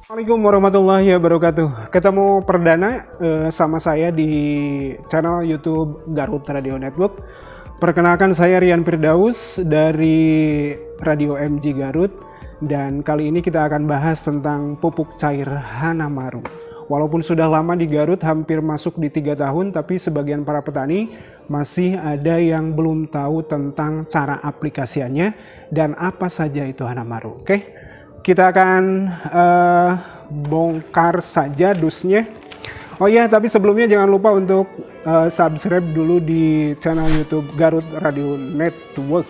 Assalamualaikum warahmatullahi wabarakatuh. Ketemu perdana sama saya di channel YouTube Garut Radio Network. Perkenalkan, saya Rian Firdaus dari Radio MG Garut, dan kali ini kita akan bahas tentang pupuk cair Hanamaru. Walaupun sudah lama di Garut, hampir masuk di 3 tahun, tapi sebagian para petani masih ada yang belum tahu tentang cara aplikasiannya dan apa saja itu Hanamaru. Oke? Kita akan bongkar saja dusnya. Oh ya, tapi sebelumnya jangan lupa untuk subscribe dulu di channel YouTube Garut Radio Network.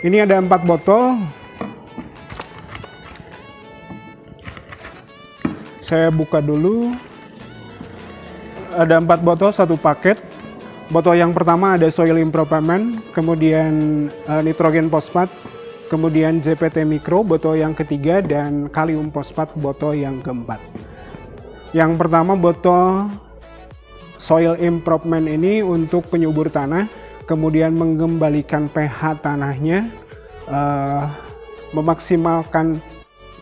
Ini ada 4 botol. Saya buka dulu. Ada 4 botol, 1 paket. Botol yang pertama ada soil improvement, kemudian nitrogen fosfat, kemudian JPT Mikro botol yang ketiga, dan kalium fosfat botol yang keempat. Yang pertama botol soil improvement ini untuk penyubur tanah, kemudian mengembalikan pH tanahnya, memaksimalkan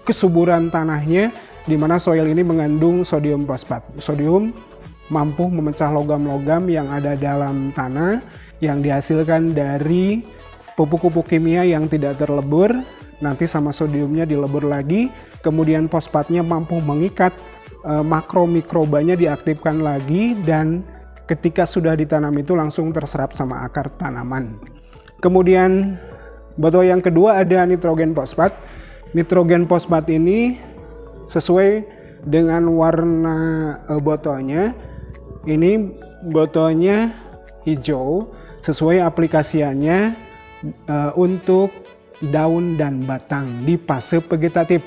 kesuburan tanahnya, di mana soil ini mengandung sodium fosfat. Sodium mampu memecah logam-logam yang ada dalam tanah yang dihasilkan dari pupuk-pupuk kimia yang tidak terlebur, nanti sama sodiumnya dilebur lagi, kemudian fosfatnya mampu mengikat, makro-mikrobanya diaktifkan lagi, dan ketika sudah ditanam itu langsung terserap sama akar tanaman. Kemudian botol yang kedua ada nitrogen fosfat. Nitrogen fosfat ini sesuai dengan warna botolnya. Ini botolnya hijau, sesuai aplikasiannya untuk daun dan batang di fase vegetatif.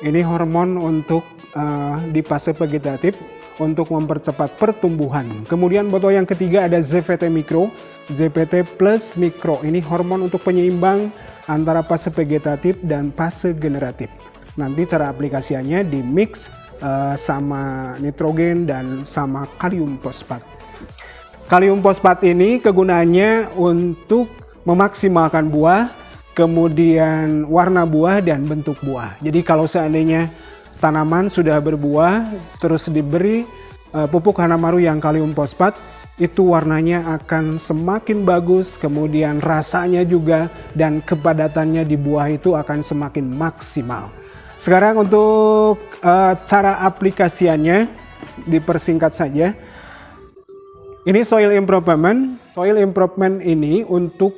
Ini hormon untuk di fase vegetatif untuk mempercepat pertumbuhan. Kemudian botol yang ketiga ada ZVT Mikro, ZPT Plus Mikro. Ini hormon untuk penyeimbang antara fase vegetatif dan fase generatif. Nanti cara aplikasiannya di mix sama nitrogen dan sama kalium fosfat. Kalium fosfat ini kegunaannya untuk memaksimalkan buah, kemudian warna buah dan bentuk buah. Jadi kalau seandainya tanaman sudah berbuah, terus diberi pupuk Hanamaru yang kalium fosfat, itu warnanya akan semakin bagus, kemudian rasanya juga dan kepadatannya di buah itu akan semakin maksimal. Sekarang untuk cara aplikasiannya dipersingkat saja. Ini soil improvement. Soil improvement ini untuk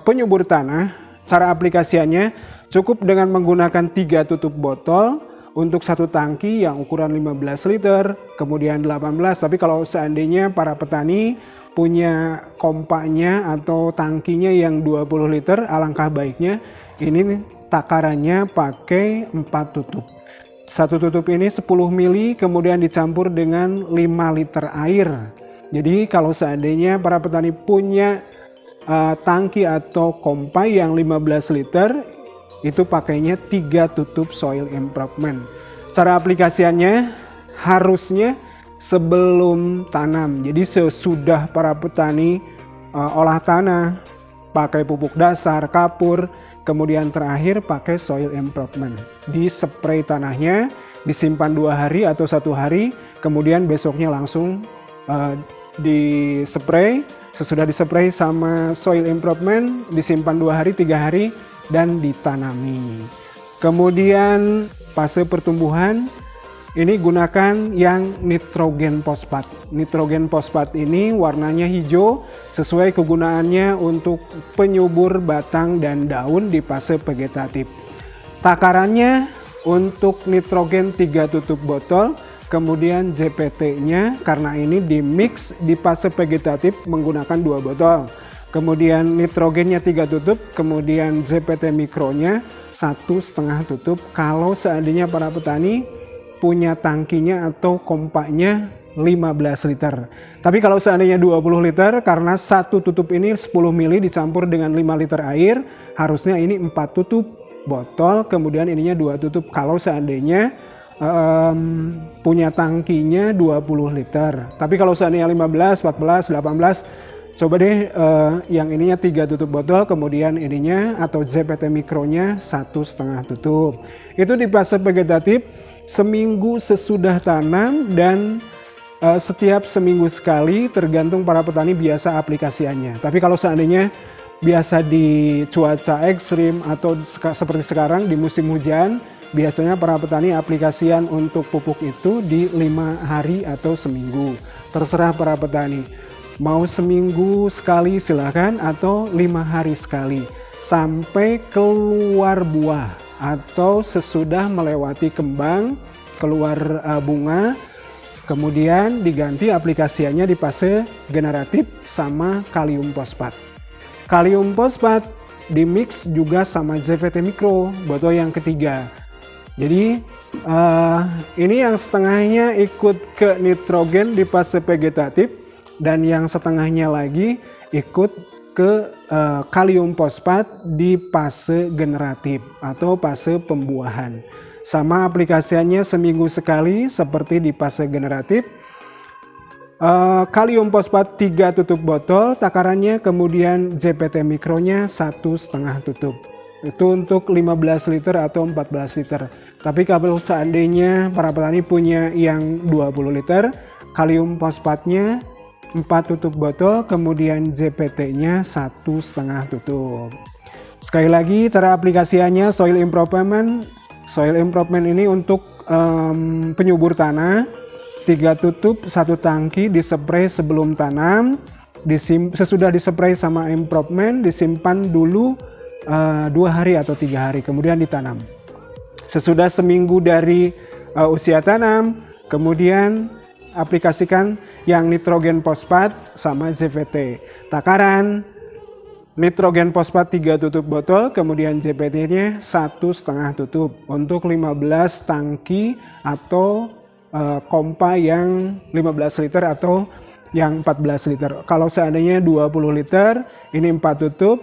penyubur tanah. Cara aplikasiannya cukup dengan menggunakan 3 tutup botol untuk 1 tangki yang ukuran 15 liter, kemudian 18. Tapi kalau seandainya para petani punya kompaknya atau tangkinya yang 20 liter, alangkah baiknya ini takarannya pakai 4 tutup. 1 tutup ini 10 mili, kemudian dicampur dengan 5 liter air. Jadi kalau seandainya para petani punya tangki atau kompai yang 15 liter, itu pakainya 3 tutup soil improvement. Cara aplikasiannya harusnya sebelum tanam. Jadi sesudah para petani olah tanah, pakai pupuk dasar, kapur, kemudian terakhir pakai soil improvement. Di spray tanahnya, disimpan 2 hari atau 1 hari, kemudian besoknya langsung di spray. Sesudah dispray sama soil improvement, disimpan 2 hari, 3 hari, dan ditanami. Kemudian fase pertumbuhan, ini gunakan yang nitrogen fosfat. Nitrogen fosfat ini warnanya hijau, sesuai kegunaannya untuk penyubur batang dan daun di fase vegetatif. Takarannya untuk nitrogen 3 tutup botol, kemudian JPT-nya karena ini di mix di fase vegetatif menggunakan 2 botol. Kemudian nitrogennya 3 tutup, kemudian JPT mikronya 1,5 tutup kalau seandainya para petani punya tangkinya atau kompaknya 15 liter. Tapi kalau seandainya 20 liter, karena 1 tutup ini 10 mili dicampur dengan 5 liter air, harusnya ini 4 tutup botol, kemudian ininya 2 tutup kalau seandainya punya tangkinya 20 liter. Tapi kalau seandainya 15, 14, 18 Coba deh yang ininya 3 tutup botol, kemudian ininya atau JPT mikronya 1,5 tutup. Itu di fase vegetatif seminggu sesudah tanam dan setiap seminggu sekali, tergantung para petani biasa aplikasiannya. Tapi kalau seandainya biasa di cuaca ekstrim atau seperti sekarang di musim hujan, biasanya para petani aplikasian untuk pupuk itu di 5 hari atau seminggu. Terserah para petani. Mau seminggu sekali silahkan atau 5 hari sekali sampai keluar buah atau sesudah melewati kembang, keluar bunga, kemudian diganti aplikasiannya di fase generatif sama kalium fosfat. Kalium fosfat di mix juga sama JVT mikro botol yang ketiga. Jadi ini yang setengahnya ikut ke nitrogen di fase vegetatif, dan yang setengahnya lagi ikut ke kalium fosfat di fase generatif atau fase pembuahan. Sama aplikasiannya seminggu sekali seperti di fase generatif. Kalium fosfat 3 tutup botol takarannya, kemudian JPT mikronya 1,5 tutup. Itu untuk 15 liter atau 14 liter. Tapi kalau seandainya para petani punya yang 20 liter, kalium fosfatnya 4 tutup botol, kemudian JPT-nya 1,5 tutup. Sekali lagi cara aplikasiannya soil improvement. Soil improvement ini untuk penyubur tanah, 3 tutup 1 tangki dispray sebelum tanam, sesudah dispray sama improvement disimpan dulu 2 hari atau 3 hari, kemudian ditanam. Sesudah seminggu dari usia tanam, kemudian aplikasikan yang nitrogen fosfat sama JPT. Takaran nitrogen fosfat 3 tutup botol, kemudian JPT-nya 1,5 tutup untuk 15 tangki atau kompa yang 15 liter atau yang 14 liter. Kalau seandainya 20 liter, ini 4 tutup,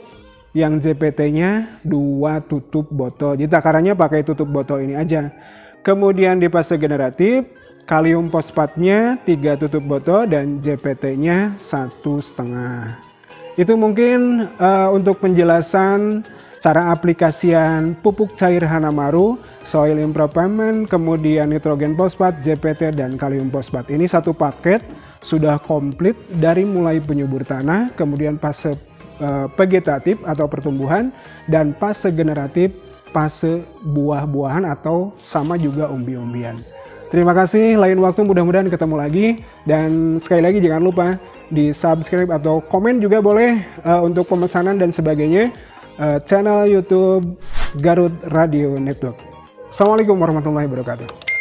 yang JPT-nya 2 tutup botol. Jadi takarannya pakai tutup botol ini aja. Kemudian di fase generatif, kalium fosfatnya 3 tutup botol dan JPT-nya 1,5. Itu mungkin untuk penjelasan cara aplikasian pupuk cair Hanamaru, soil improvement, kemudian nitrogen fosfat, JPT, dan kalium fosfat. Ini satu paket sudah komplit dari mulai penyubur tanah, kemudian fase vegetatif atau pertumbuhan, dan fase generatif, fase buah-buahan atau sama juga umbi-umbian. Terima kasih, lain waktu mudah-mudahan ketemu lagi. Dan sekali lagi jangan lupa di subscribe atau komen juga boleh untuk pemesanan dan sebagainya channel YouTube Garut Radio Network. Assalamualaikum warahmatullahi wabarakatuh.